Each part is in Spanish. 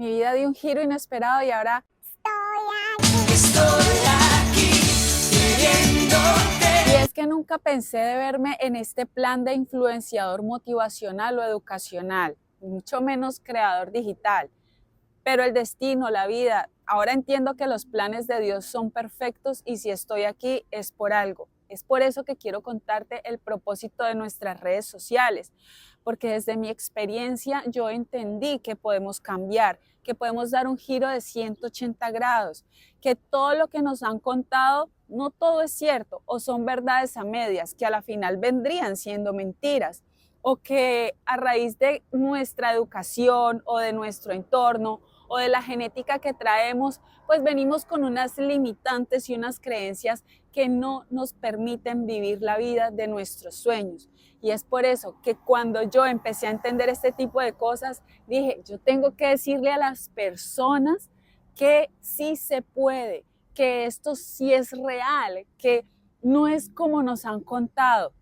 Mi vida dio un giro inesperado y ahora Estoy aquí viéndote. y es que nunca pensé de verme en este plan de influenciador motivacional o educacional, mucho menos creador digital. Pero el destino, la vida, ahora entiendo que los planes de Dios son perfectos y si estoy aquí es por algo. Es por eso que quiero contarte el propósito de nuestras redes sociales, porque desde mi experiencia yo entendí que podemos cambiar, que podemos dar un giro de 180 grados, que todo lo que nos han contado, no todo es cierto o son verdades a medias, que a la final vendrían siendo mentiras, o que a raíz de nuestra educación o de nuestro entorno o de la genética que traemos, pues venimos con unas limitantes y unas creencias que no nos permiten vivir la vida de nuestros sueños. Y es por eso que cuando yo empecé a entender este tipo de cosas, dije, yo tengo que decirle a las personas que sí se puede, que esto sí es real, que no es como nos han contado.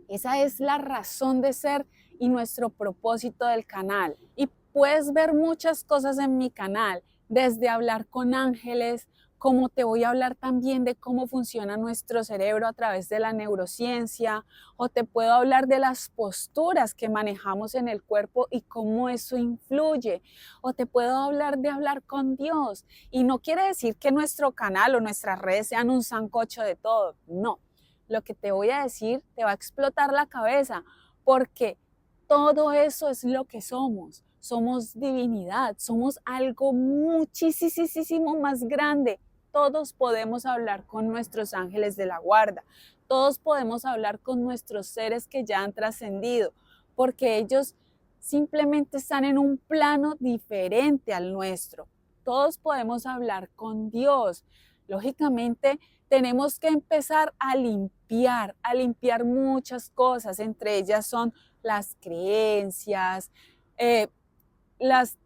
Esa es la razón de ser y nuestro propósito del canal. Y puedes ver muchas cosas en mi canal, desde hablar con ángeles, como te voy a hablar también de cómo funciona nuestro cerebro a través de la neurociencia, o te puedo hablar de las posturas que manejamos en el cuerpo y cómo eso influye, o te puedo hablar de hablar con Dios. Y no quiere decir que nuestro canal o nuestras redes sean un sancocho de todo, no. Lo que te voy a decir te va a explotar la cabeza, porque todo eso es lo que somos. Somos divinidad, somos algo muchísimo más grande. Todos podemos hablar con nuestros ángeles de la guarda, todos podemos hablar con nuestros seres que ya han trascendido, porque ellos simplemente están en un plano diferente al nuestro. Todos podemos hablar con Dios. Lógicamente, tenemos que empezar a limpiar muchas cosas, entre ellas son las creencias,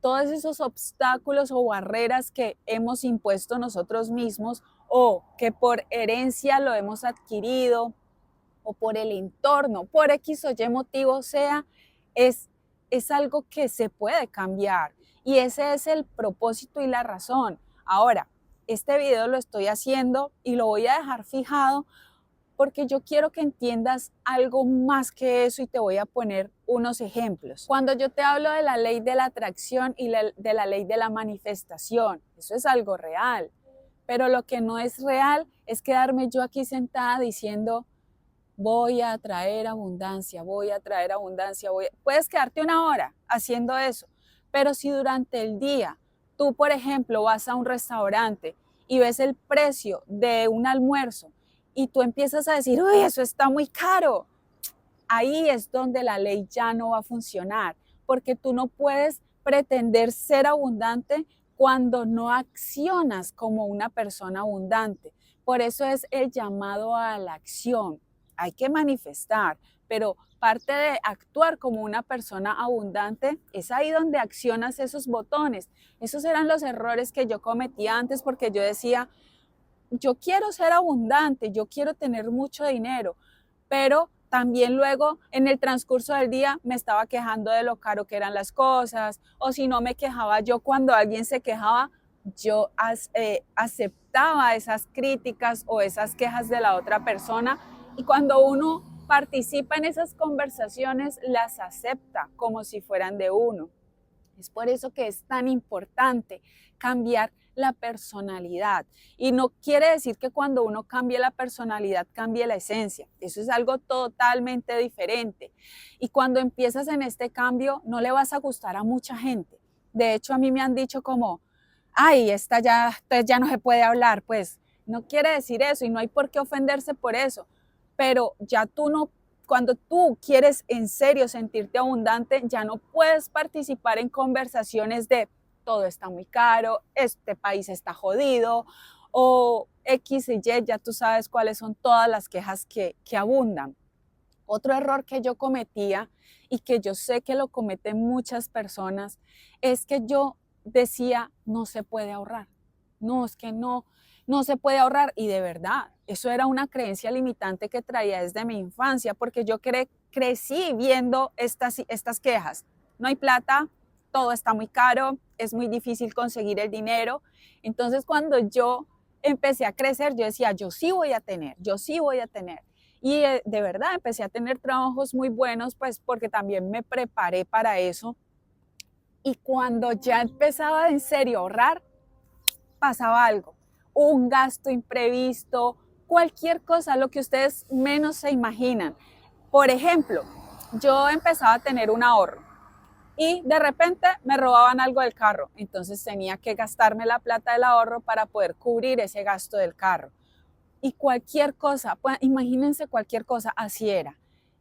todos esos obstáculos o barreras que hemos impuesto nosotros mismos o que por herencia lo hemos adquirido o por el entorno, por X o Y motivo sea, es, es algo que se puede cambiar y ese es el propósito y la razón. Ahora, este video lo estoy haciendo y lo voy a dejar fijado porque yo quiero que entiendas algo más que eso y te voy a poner unos ejemplos. Cuando yo te hablo de la ley de la atracción y de la ley de la manifestación, eso es algo real, pero lo que no es real es quedarme yo aquí sentada diciendo, voy a traer abundancia, voy a traer abundancia. Puedes quedarte una hora haciendo eso, pero si durante el día tú, por ejemplo, vas a un restaurante y ves el precio de un almuerzo y tú empiezas a decir, uy, eso está muy caro, ahí es donde la ley ya no va a funcionar, porque tú no puedes pretender ser abundante cuando no accionas como una persona abundante. Por eso es el llamado a la acción. Hay que manifestar, pero parte de actuar como una persona abundante es ahí donde accionas esos botones. Esos eran los errores que yo cometía antes porque yo decía, yo quiero ser abundante, yo quiero tener mucho dinero, pero también luego en el transcurso del día me estaba quejando de lo caro que eran las cosas, o si no me quejaba yo cuando alguien se quejaba, yo aceptaba esas críticas o esas quejas de la otra persona y cuando uno participa en esas conversaciones las acepta como si fueran de uno. Es por eso que es tan importante cambiar la personalidad. Y no quiere decir que cuando uno cambie la personalidad, cambie la esencia. Eso es algo totalmente diferente. Y cuando empiezas en este cambio, no le vas a gustar a mucha gente. De hecho, a mí me han dicho como, ay, esta ya no se puede hablar. Pues no quiere decir eso y no hay por qué ofenderse por eso. Pero ya tú no, cuando tú quieres en serio sentirte abundante, ya no puedes participar en conversaciones de todo está muy caro, este país está jodido o X y Y, ya tú sabes cuáles son todas las quejas que abundan. Otro error que yo cometía y que yo sé que lo cometen muchas personas es que yo decía no se puede ahorrar. No, es que no se puede ahorrar y de verdad, eso era una creencia limitante que traía desde mi infancia porque yo crecí viendo estas quejas. No hay plata, todo está muy caro, es muy difícil conseguir el dinero. Entonces cuando yo empecé a crecer, yo decía, yo sí voy a tener, yo sí voy a tener. Y de verdad empecé a tener trabajos muy buenos, pues porque también me preparé para eso. Y cuando ya empezaba en serio a ahorrar, pasaba algo, un gasto imprevisto, cualquier cosa, lo que ustedes menos se imaginan. Por ejemplo, yo empezaba a tener un ahorro y de repente me robaban algo del carro, entonces tenía que gastarme la plata del ahorro para poder cubrir ese gasto del carro. Y cualquier cosa, pues, imagínense cualquier cosa, así era.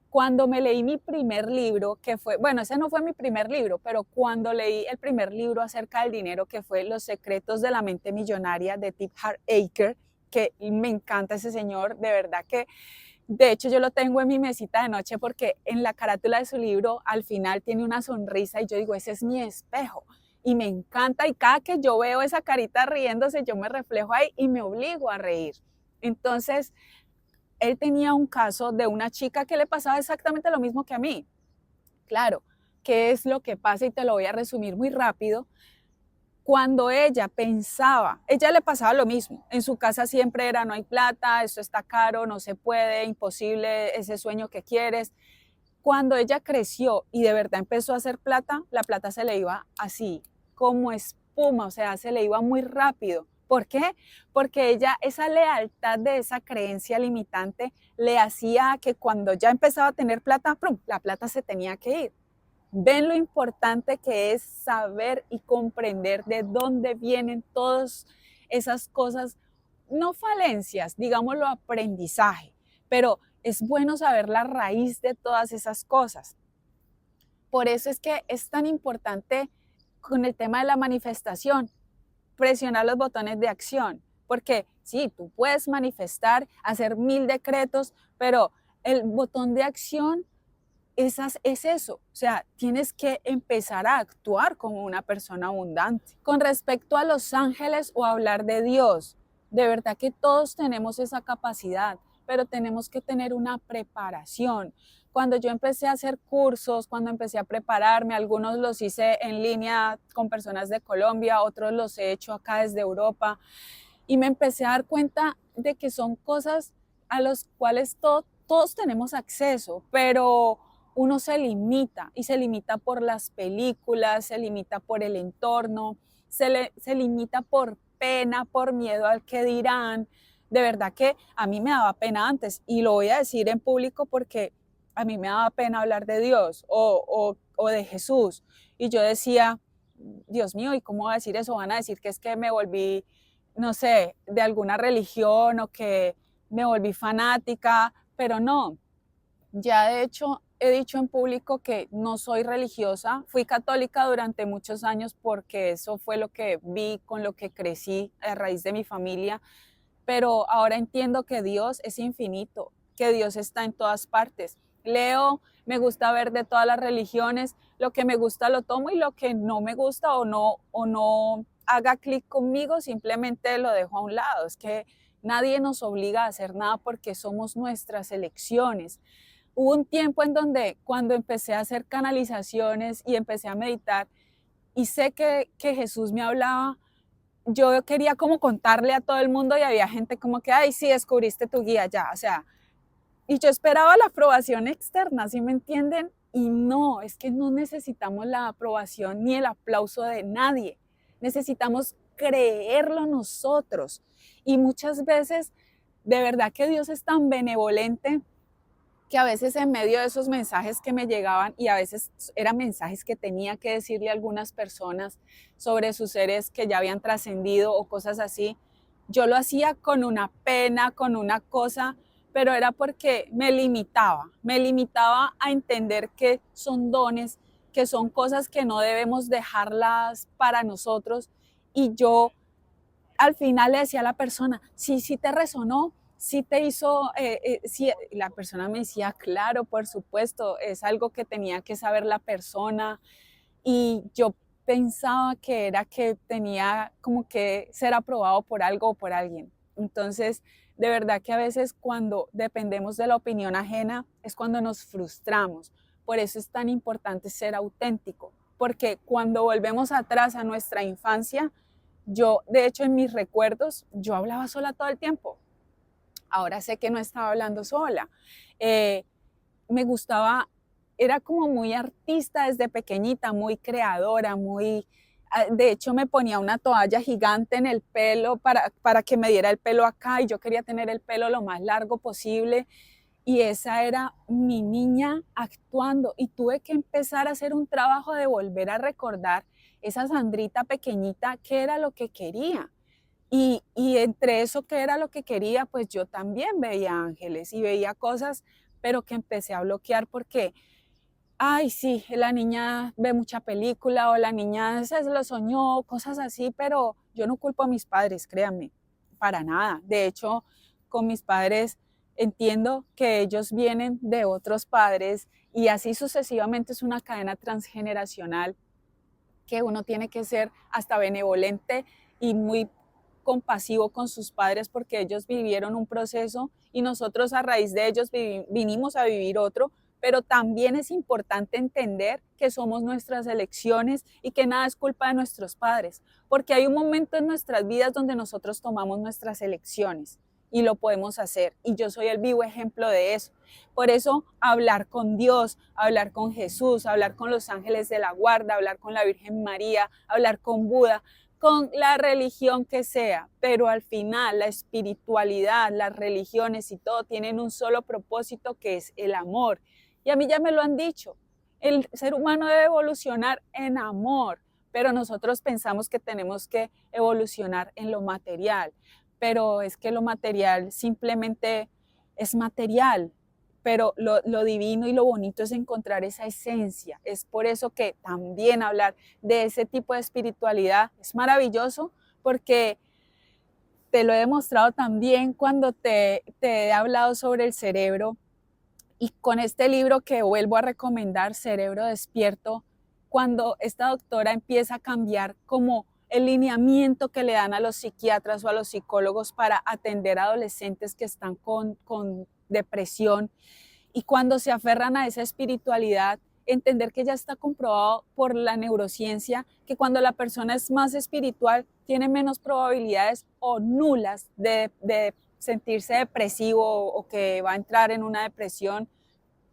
Cuando me leí mi primer libro, que fue, bueno, ese no fue mi primer libro, pero cuando leí el primer libro acerca del dinero, que fue Los secretos de la mente millonaria de T. Harv Eker, que me encanta ese señor, de verdad que, de hecho yo lo tengo en mi mesita de noche porque en la carátula de su libro al final tiene una sonrisa y yo digo, ese es mi espejo. Y me encanta y cada que yo veo esa carita riéndose, yo me reflejo ahí y me obligo a reír. Entonces, él tenía un caso de una chica que le pasaba exactamente lo mismo que a mí. Claro, ¿qué es lo que pasa? Y te lo voy a resumir muy rápido. Cuando ella pensaba, ella le pasaba lo mismo. En su casa siempre era, no hay plata, esto está caro, no se puede, imposible, ese sueño que quieres. Cuando ella creció y de verdad empezó a hacer plata, la plata se le iba así, como espuma, o sea, se le iba muy rápido. ¿Por qué? Porque ella, esa lealtad de esa creencia limitante le hacía que cuando ya empezaba a tener plata, ¡prum!, la plata se tenía que ir. Ven lo importante que es saber y comprender de dónde vienen todas esas cosas, no falencias, digámoslo aprendizaje, pero es bueno saber la raíz de todas esas cosas. Por eso es que es tan importante con el tema de la manifestación, presionar los botones de acción, porque sí, tú puedes manifestar, hacer 1000 decretos, pero el botón de acción es eso, o sea, tienes que empezar a actuar como una persona abundante. Con respecto a los ángeles o hablar de Dios, de verdad que todos tenemos esa capacidad, pero tenemos que tener una preparación. Cuando yo empecé a hacer cursos, cuando empecé a prepararme, algunos los hice en línea con personas de Colombia, otros los he hecho acá desde Europa, y me empecé a dar cuenta de que son cosas a las cuales todos tenemos acceso, pero uno se limita y se limita por las películas, se limita por el entorno, se limita por pena, por miedo al que dirán. De verdad que a mí me daba pena antes y lo voy a decir en público porque a mí me daba pena hablar de Dios o de Jesús. Y yo decía, Dios mío, ¿y cómo voy a decir eso? Van a decir que es que me volví, no sé, de alguna religión o que me volví fanática, pero no. Ya de hecho he dicho en público que no soy religiosa. Fui católica durante muchos años porque eso fue lo que vi, con lo que crecí a raíz de mi familia, pero ahora entiendo que Dios es infinito, que Dios está en todas partes. Leo, me gusta ver de todas las religiones, lo que me gusta lo tomo y lo que no me gusta o no haga clic conmigo, simplemente lo dejo a un lado. Es que nadie nos obliga a hacer nada porque somos nuestras elecciones. Hubo un tiempo en donde cuando empecé a hacer canalizaciones y empecé a meditar y sé que Jesús me hablaba, yo quería como contarle a todo el mundo y había gente como que, ay, sí, descubriste tu guía ya, o sea, y yo esperaba la aprobación externa, ¿sí me entienden? Y no, es que no necesitamos la aprobación ni el aplauso de nadie, necesitamos creerlo nosotros. Y muchas veces, de verdad que Dios es tan benevolente que a veces en medio de esos mensajes que me llegaban, y a veces eran mensajes que tenía que decirle a algunas personas sobre sus seres que ya habían trascendido o cosas así, yo lo hacía con una pena, con una cosa, pero era porque me limitaba a entender que son dones, que son cosas que no debemos dejarlas para nosotros. Y yo al final le decía a la persona, sí, sí te resonó, sí te hizo, sí, la persona me decía, claro, por supuesto, es algo que tenía que saber la persona y yo pensaba que era que tenía como que ser aprobado por algo o por alguien. Entonces, de verdad que a veces cuando dependemos de la opinión ajena es cuando nos frustramos. Por eso es tan importante ser auténtico, porque cuando volvemos atrás a nuestra infancia, yo, de hecho, en mis recuerdos, yo hablaba sola todo el tiempo. Ahora sé que no estaba hablando sola. Eh, Me gustaba, era como muy artista desde pequeñita, muy creadora, muy... De hecho, me ponía una toalla gigante en el pelo para que me diera el pelo acá y yo quería tener el pelo lo más largo posible y esa era mi niña actuando y tuve que empezar a hacer un trabajo de volver a recordar esa Sandrita pequeñita qué era lo que quería. Y entre eso que era lo que quería, pues yo también veía ángeles y veía cosas, pero que empecé a bloquear porque, ay, sí, la niña ve mucha película o la niña se lo soñó, cosas así, pero yo no culpo a mis padres, créanme, para nada. De hecho, con mis padres entiendo que ellos vienen de otros padres y así sucesivamente es una cadena transgeneracional que uno tiene que ser hasta benevolente y muy compasivo con sus padres porque ellos vivieron un proceso y nosotros a raíz de ellos vinimos a vivir otro, pero también es importante entender que somos nuestras elecciones y que nada es culpa de nuestros padres, porque hay un momento en nuestras vidas donde nosotros tomamos nuestras elecciones y lo podemos hacer. Y yo soy el vivo ejemplo de eso. Por eso hablar con Dios, hablar con Jesús, hablar con los ángeles de la guarda, hablar con la Virgen María, hablar con Buda, con la religión que sea, pero al final la espiritualidad, las religiones y todo tienen un solo propósito que es el amor. Y a mí ya me lo han dicho, el ser humano debe evolucionar en amor, pero nosotros pensamos que tenemos que evolucionar en lo material, pero es que lo material simplemente es material, pero lo divino y lo bonito es encontrar esa esencia. Es por eso que también hablar de ese tipo de espiritualidad es maravilloso, porque te lo he demostrado también cuando te he hablado sobre el cerebro y con este libro que vuelvo a recomendar, Cerebro Despierto, cuando esta doctora empieza a cambiar como el lineamiento que le dan a los psiquiatras o a los psicólogos para atender a adolescentes que están con depresión y cuando se aferran a esa espiritualidad, entender que ya está comprobado por la neurociencia que cuando la persona es más espiritual tiene menos probabilidades o nulas de sentirse depresivo o que va a entrar en una depresión.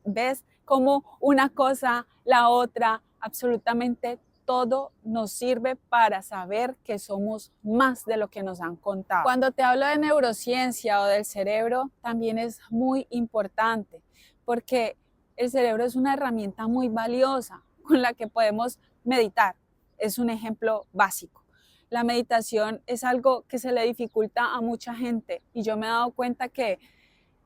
¿Ves? Como una cosa, la otra, absolutamente todo nos sirve para saber que somos más de lo que nos han contado. Cuando te hablo de neurociencia o del cerebro, también es muy importante porque el cerebro es una herramienta muy valiosa con la que podemos meditar. Es un ejemplo básico. La meditación es algo que se le dificulta a mucha gente y yo me he dado cuenta que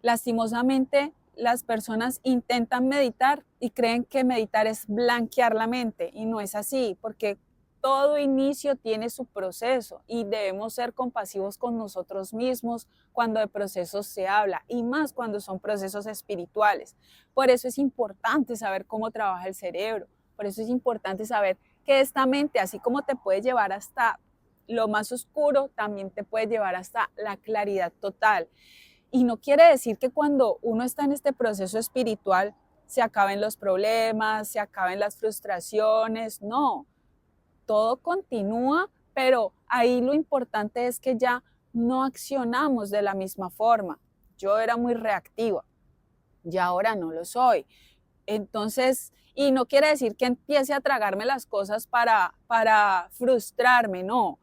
lastimosamente las personas intentan meditar y creen que meditar es blanquear la mente y no es así, porque todo inicio tiene su proceso y debemos ser compasivos con nosotros mismos cuando de procesos se habla y más cuando son procesos espirituales. Por eso es importante saber cómo trabaja el cerebro, por eso es importante saber que esta mente, así como te puede llevar hasta lo más oscuro, también te puede llevar hasta la claridad total. Y no quiere decir que cuando uno está en este proceso espiritual se acaben los problemas, se acaben las frustraciones, no, todo continúa, pero ahí lo importante es que ya no accionamos de la misma forma. Yo era muy reactiva, y ahora no lo soy. Entonces, y no quiere decir que empiece a tragarme las cosas para frustrarme, no.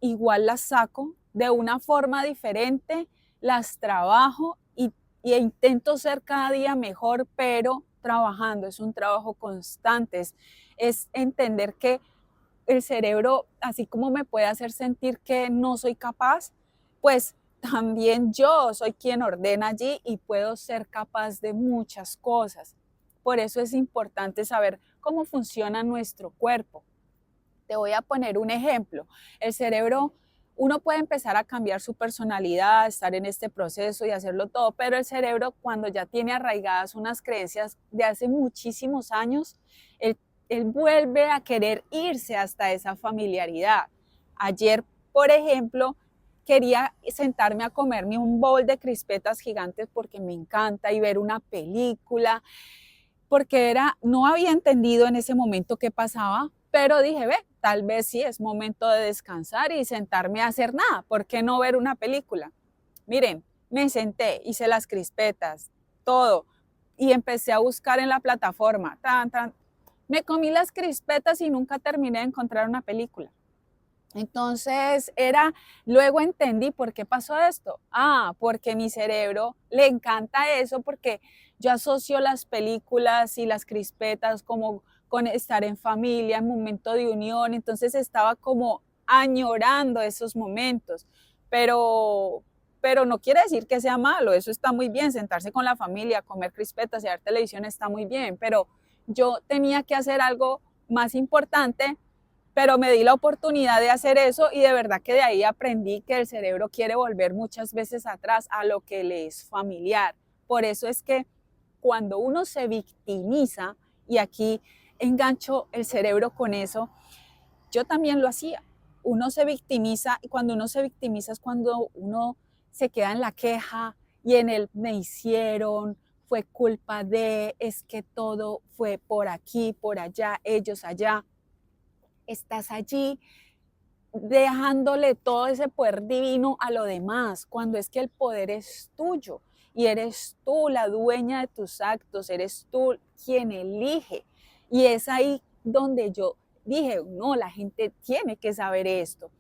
Igual las saco de una forma diferente, las trabajo y intento ser cada día mejor, pero trabajando, es un trabajo constante, es entender que el cerebro, así como me puede hacer sentir que no soy capaz, pues también yo soy quien ordena allí y puedo ser capaz de muchas cosas. Por eso es importante saber cómo funciona nuestro cuerpo. Te voy a poner un ejemplo. El cerebro, uno puede empezar a cambiar su personalidad, estar en este proceso y hacerlo todo, pero el cerebro cuando ya tiene arraigadas unas creencias de hace muchísimos años, él vuelve a querer irse hasta esa familiaridad. Ayer, por ejemplo, quería sentarme a comerme un bowl de crispetas gigantes porque me encanta y ver una película porque no había entendido en ese momento qué pasaba, pero dije, ve, tal vez sí es momento de descansar y sentarme a hacer nada. ¿Por qué no ver una película? Miren, me senté, hice las crispetas, todo, y empecé a buscar en la plataforma. Me comí las crispetas y nunca terminé de encontrar una película. Entonces luego entendí por qué pasó esto. Porque mi cerebro le encanta eso, porque yo asocio las películas y las crispetas como con estar en familia, en momento de unión. Entonces estaba como añorando esos momentos. Pero, pero no quiere decir que sea malo, eso está muy bien, sentarse con la familia, comer crispetas y ver televisión está muy bien, pero yo tenía que hacer algo más importante, pero me di la oportunidad de hacer eso y de verdad que de ahí aprendí que el cerebro quiere volver muchas veces atrás a lo que le es familiar. Por eso es que cuando uno se victimiza, y aquí engancho el cerebro con eso, yo también lo hacía. Uno se victimiza y cuando uno se victimiza es cuando uno se queda en la queja y en el me hicieron, fue culpa de, es que todo fue por aquí, por allá, ellos allá. Estás allí dejándole todo ese poder divino a lo demás, cuando es que el poder es tuyo y eres tú la dueña de tus actos, eres tú quien elige. Y es ahí donde yo dije, no, la gente tiene que saber esto.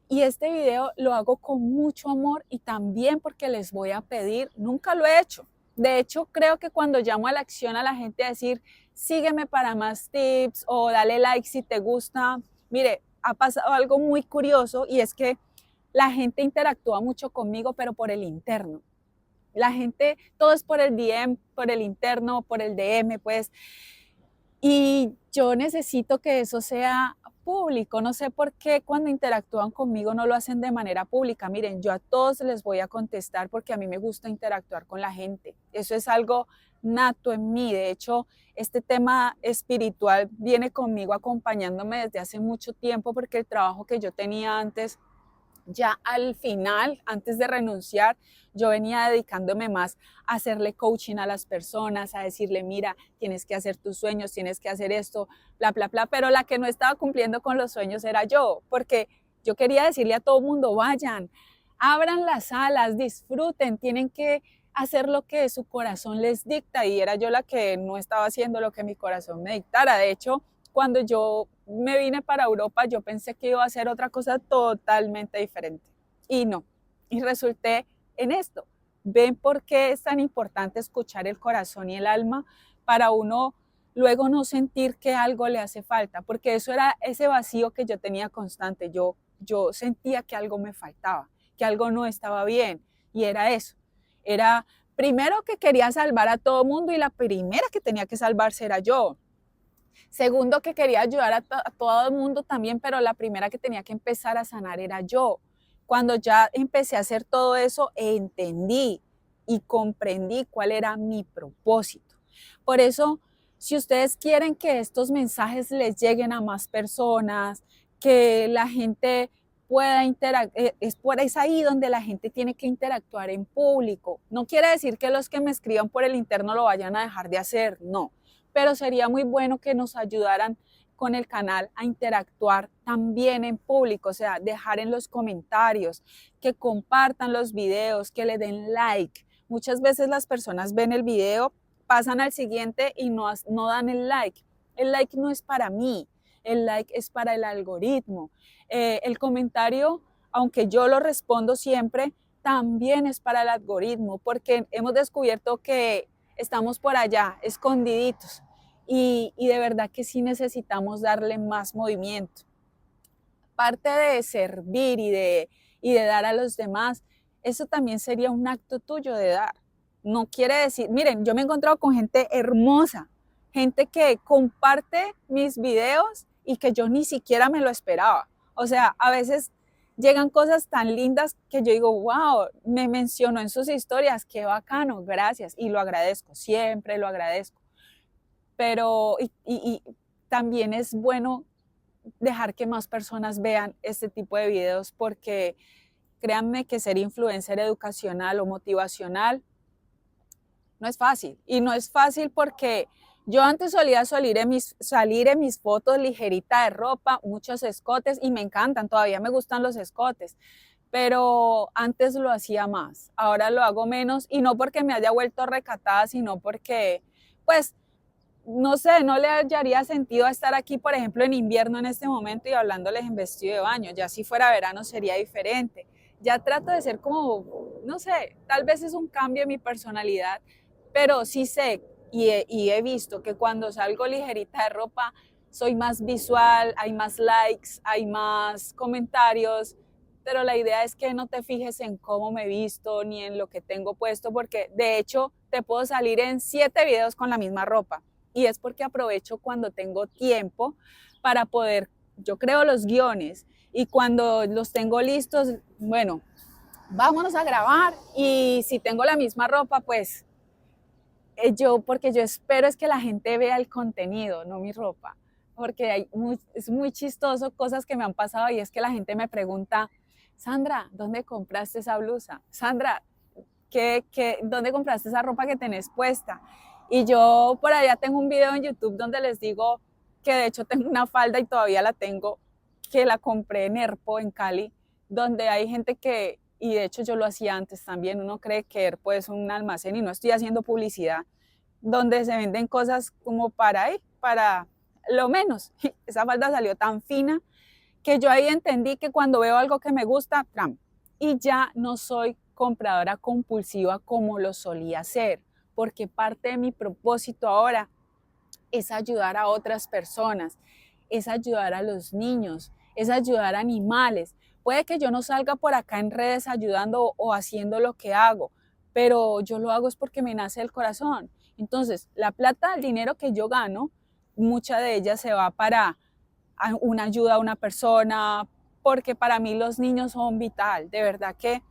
Y este video lo hago con mucho amor y también porque les voy a pedir, nunca lo he hecho. De hecho, creo que cuando llamo a la acción a la gente a decir, sígueme para más tips o dale like si te gusta, mire, ha pasado algo muy curioso y es que la gente interactúa mucho conmigo, pero por el interno. La gente, todo es por el DM, por el interno, por el DM, pues. Y yo necesito que eso sea público. No sé por qué cuando interactúan conmigo no lo hacen de manera pública. Miren, yo a todos les voy a contestar porque a mí me gusta interactuar con la gente. Eso es algo nato en mí. De hecho, este tema espiritual viene conmigo acompañándome desde hace mucho tiempo porque el trabajo que yo tenía antes, ya al final, antes de renunciar, yo venía dedicándome más a hacerle coaching a las personas, a decirle, mira, tienes que hacer tus sueños, tienes que hacer esto, bla, bla, bla. Pero la que no estaba cumpliendo con los sueños era yo, porque yo quería decirle a todo mundo, vayan, abran las alas, disfruten, tienen que hacer lo que su corazón les dicta. Y era yo la que no estaba haciendo lo que mi corazón me dictara. De hecho, cuando yo me vine para Europa, yo pensé que iba a hacer otra cosa totalmente diferente. Y no. Y resulté en esto. ¿Ven por qué es tan importante escuchar el corazón y el alma para uno luego no sentir que algo le hace falta? Porque eso era ese vacío que yo tenía constante. Yo sentía que algo me faltaba, que algo no estaba bien. Y era eso. Era primero que quería salvar a todo mundo y la primera que tenía que salvarse era yo. Segundo, que quería ayudar a todo el mundo también, pero la primera que tenía que empezar a sanar era yo. Cuando ya empecé a hacer todo eso, entendí y comprendí cuál era mi propósito. Por eso, si ustedes quieren que estos mensajes les lleguen a más personas, que la gente pueda interactuar, es ahí donde la gente tiene que interactuar en público. No quiere decir que los que me escriban por el interno lo vayan a dejar de hacer, no, pero sería muy bueno que nos ayudaran con el canal a interactuar también en público, o sea, dejar en los comentarios, que compartan los videos, que le den like. Muchas veces las personas ven el video, pasan al siguiente y no dan el like. El like no es para mí, el like es para el algoritmo. El comentario, aunque yo lo respondo siempre, también es para el algoritmo, porque hemos descubierto que estamos por allá, escondiditos, y de verdad que sí necesitamos darle más movimiento. Parte de servir y de dar a los demás, eso también sería un acto tuyo de dar. No quiere decir, miren, yo me he encontrado con gente hermosa, gente que comparte mis videos y que yo ni siquiera me lo esperaba. O sea, a veces llegan cosas tan lindas que yo digo, wow, me mencionó en sus historias, qué bacano, gracias, y lo agradezco, siempre lo agradezco. Pero y también es bueno dejar que más personas vean este tipo de videos porque créanme que ser influencer educacional o motivacional no es fácil. Y no es fácil porque Yo antes solía salir en mis fotos ligerita de ropa, muchos escotes y me encantan, todavía me gustan los escotes, pero antes lo hacía más, ahora lo hago menos y no porque me haya vuelto recatada, sino porque, pues, no sé, no le hallaría sentido a estar aquí, por ejemplo, en invierno en este momento y hablándoles en vestido de baño. Ya si fuera verano sería diferente. Ya trato de ser como, no sé, tal vez es un cambio en mi personalidad, pero sí sé y he visto que cuando salgo ligerita de ropa soy más visual, hay más likes, hay más comentarios, pero la idea es que no te fijes en cómo me he visto ni en lo que tengo puesto, porque de hecho te puedo salir en 7 videos con la misma ropa y es porque aprovecho cuando tengo tiempo para poder, yo creo los guiones y cuando los tengo listos, bueno, vámonos a grabar y si tengo la misma ropa, pues porque yo espero es que la gente vea el contenido, no mi ropa, porque es muy chistoso cosas que me han pasado y es que la gente me pregunta, Sandra, ¿dónde compraste esa blusa? Sandra, ¿dónde compraste esa ropa que tenés puesta? Y yo por allá tengo un video en YouTube donde les digo que de hecho tengo una falda y todavía la tengo, que la compré en Erpo, en Cali, donde hay gente que, y de hecho yo lo hacía antes también, uno cree que Erpo es un almacén y no estoy haciendo publicidad, donde se venden cosas como para ahí, para lo menos. Esa falda salió tan fina que yo ahí entendí que cuando veo algo que me gusta, ¡pram! Y ya no soy compradora compulsiva como lo solía ser, porque parte de mi propósito ahora es ayudar a otras personas, es ayudar a los niños, es ayudar a animales. Puede que yo no salga por acá en redes ayudando o haciendo lo que hago, pero yo lo hago es porque me nace el corazón. Entonces, la plata, el dinero que yo gano, mucha de ella se va para una ayuda a una persona, porque para mí los niños son vital. De verdad que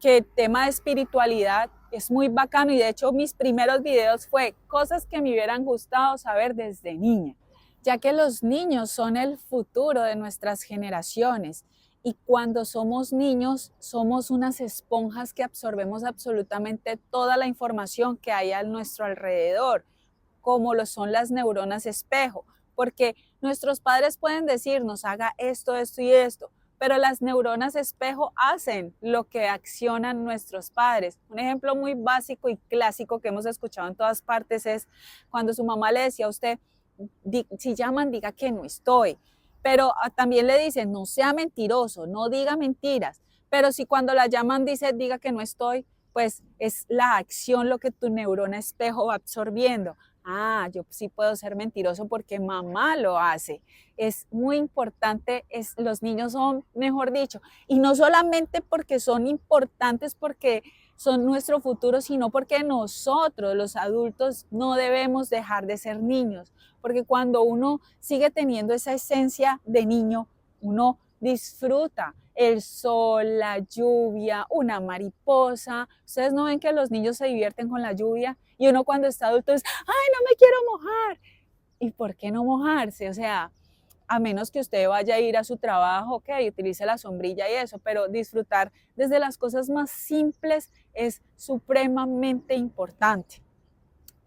el tema de espiritualidad es muy bacano y de hecho mis primeros videos fue cosas que me hubieran gustado saber desde niña, ya que los niños son el futuro de nuestras generaciones y cuando somos niños somos unas esponjas que absorbemos absolutamente toda la información que hay a nuestro alrededor, como lo son las neuronas espejo, porque nuestros padres pueden decirnos haga esto, esto y esto, pero las neuronas espejo hacen lo que accionan nuestros padres. Un ejemplo muy básico y clásico que hemos escuchado en todas partes es cuando su mamá le decía a usted, si llaman, diga que no estoy. Pero también le dicen, no sea mentiroso, no diga mentiras. Pero si cuando la llaman dice, diga que no estoy, pues es la acción lo que tu neurona espejo va absorbiendo. Ah, yo sí puedo ser mentiroso porque mamá lo hace. Es muy importante, los niños son, mejor dicho, y no solamente porque son importantes, porque son nuestro futuro, sino porque nosotros, los adultos, no debemos dejar de ser niños, porque cuando uno sigue teniendo esa esencia de niño, uno disfruta el sol, la lluvia, una mariposa. Ustedes no ven que los niños se divierten con la lluvia y uno cuando está adulto es, ay, no me quiero mojar. ¿Y por qué no mojarse? O sea, a menos que usted vaya a ir a su trabajo, ok, utilice la sombrilla y eso, pero disfrutar desde las cosas más simples es supremamente importante.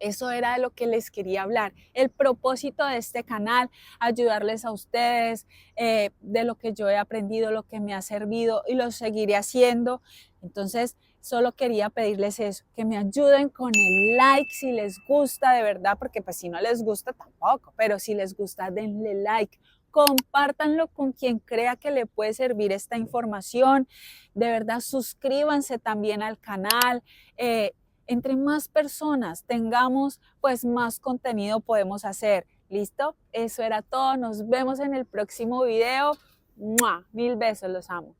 Eso era de lo que les quería hablar. El propósito de este canal, ayudarles a ustedes, de lo que yo he aprendido, lo que me ha servido y lo seguiré haciendo. Entonces, solo quería pedirles eso, que me ayuden con el like si les gusta de verdad, porque pues si no les gusta tampoco, pero si les gusta denle like. Compártanlo con quien crea que le puede servir esta información. De verdad, suscríbanse también al canal. Entre más personas tengamos, pues más contenido podemos hacer. ¿Listo? Eso era todo. Nos vemos en el próximo video. ¡Mua! Mil besos, los amo.